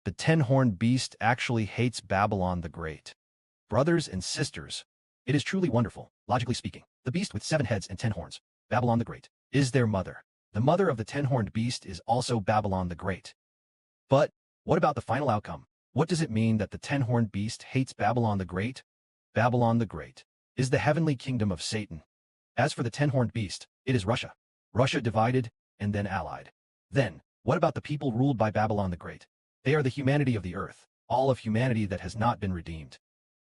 The ten-horned beast actually hates Babylon the Great. Brothers and sisters, it is truly wonderful, logically speaking. The beast with 7 heads and 10 horns, Babylon the Great, is their mother. The mother of the ten-horned beast is also Babylon the Great. But what about the final outcome? What does it mean that the ten-horned beast hates Babylon the Great? Babylon the Great is the heavenly kingdom of Satan. As for the ten-horned beast, it is Russia. Russia divided and then allied. Then, what about the people ruled by Babylon the Great? They are the humanity of the earth, all of humanity that has not been redeemed.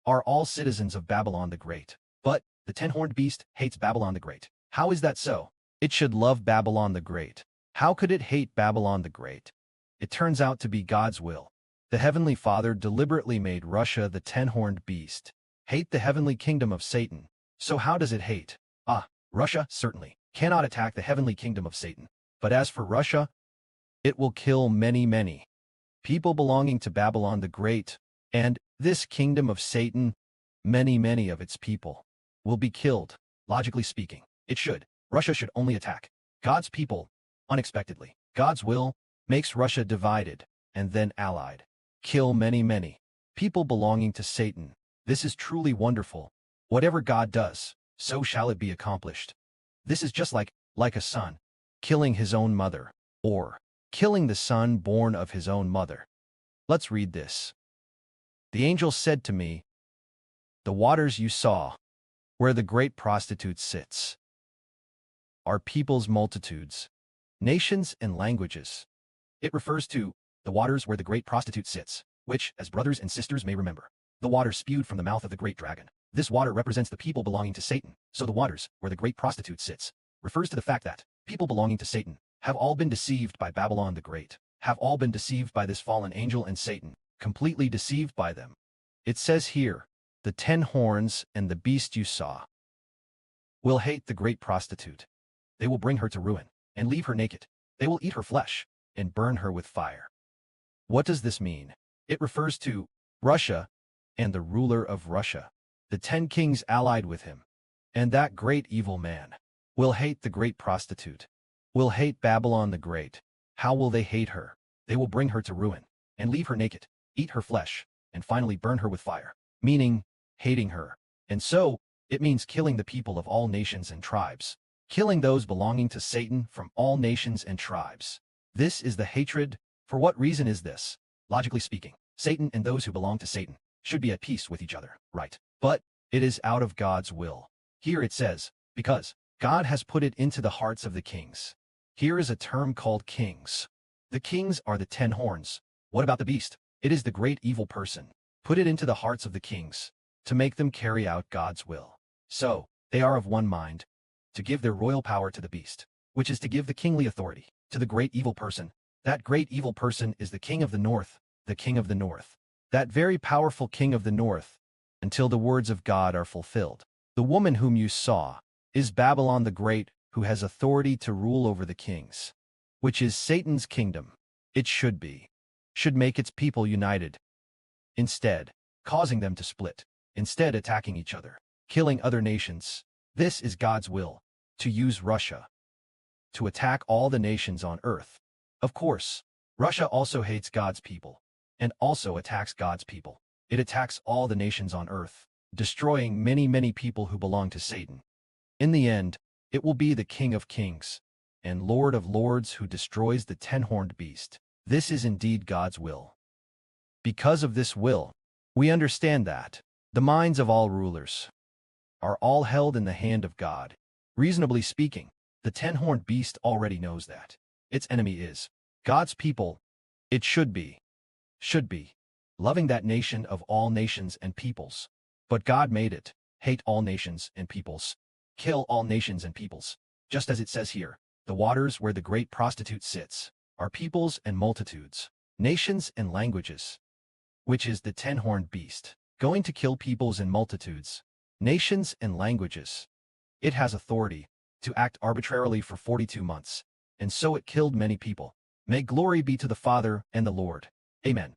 Are all citizens of Babylon the Great. But the ten-horned beast hates Babylon the Great. How is that so? It should love Babylon the Great. How could it hate Babylon the Great? It turns out to be God's will. The Heavenly Father deliberately made Russia, the ten-horned beast, hate the heavenly kingdom of Satan. So how does it hate? Russia certainly cannot attack the heavenly kingdom of Satan. But as for Russia, it will kill many people belonging to Babylon the Great, and this kingdom of Satan, many of its people will be killed. Logically speaking, Russia should only attack God's people unexpectedly. God's will makes Russia divided and then allied. Kill many people belonging to Satan. This is truly wonderful. Whatever God does, so shall it be accomplished. This is just like a son killing his own mother, or killing the son born of his own mother. Let's read this. The angel said to me, "The waters you saw, where the great prostitute sits, are peoples, multitudes, nations, and languages." It refers to the waters where the great prostitute sits, which, as brothers and sisters may remember, the water spewed from the mouth of the great dragon. This water represents the people belonging to Satan. So the waters where the great prostitute sits refers to the fact that people belonging to Satan have all been deceived by Babylon the Great, have all been deceived by this fallen angel and Satan, completely deceived by them. It says here, the 10 horns and the beast you saw will hate the great prostitute. They will bring her to ruin and leave her naked. They will eat her flesh and burn her with fire. What does this mean? It refers to Russia and the ruler of Russia. The 10 kings allied with him, and that great evil man will hate the great prostitute, will hate Babylon the Great. How will they hate her? They will bring her to ruin and leave her naked, eat her flesh, and finally burn her with fire, meaning hating her. And so, it means killing the people of all nations and tribes, killing those belonging to Satan from all nations and tribes. This is the hatred. For what reason is this? Logically speaking, Satan and those who belong to Satan should be at peace with each other, right? But it is out of God's will. Here it says, because God has put it into the hearts of the kings. Here is a term called kings. The kings are the 10 horns. What about the beast? It is the great evil person. Put it into the hearts of the kings to make them carry out God's will. So, they are of one mind to give their royal power to the beast, which is to give the kingly authority to the great evil person. That great evil person is the king of the north, the king of the north. That very powerful king of the north, until the words of God are fulfilled. The woman whom you saw is Babylon the Great, who has authority to rule over the kings, which is Satan's kingdom. It should make its people united, instead causing them to split, instead attacking each other, killing other nations. This is God's will, to use Russia to attack all the nations on earth. Of course, Russia also hates God's people, and also attacks God's people. It attacks all the nations on earth, destroying many people who belong to Satan. In the end, it will be the King of Kings and Lord of Lords who destroys the 10-horned beast. This is indeed God's will. Because of this will, we understand that the minds of all rulers are all held in the hand of God. Reasonably speaking, the 10-horned beast already knows that its enemy is God's people. It should be loving that nation of all nations and peoples. But God made it hate all nations and peoples, kill all nations and peoples. Just as it says here, the waters where the great prostitute sits are peoples and multitudes, nations and languages, which is the 10-horned beast, going to kill peoples and multitudes, nations and languages. It has authority to act arbitrarily for 42 months, and so it killed many people. May glory be to the Father and the Lord. Amen.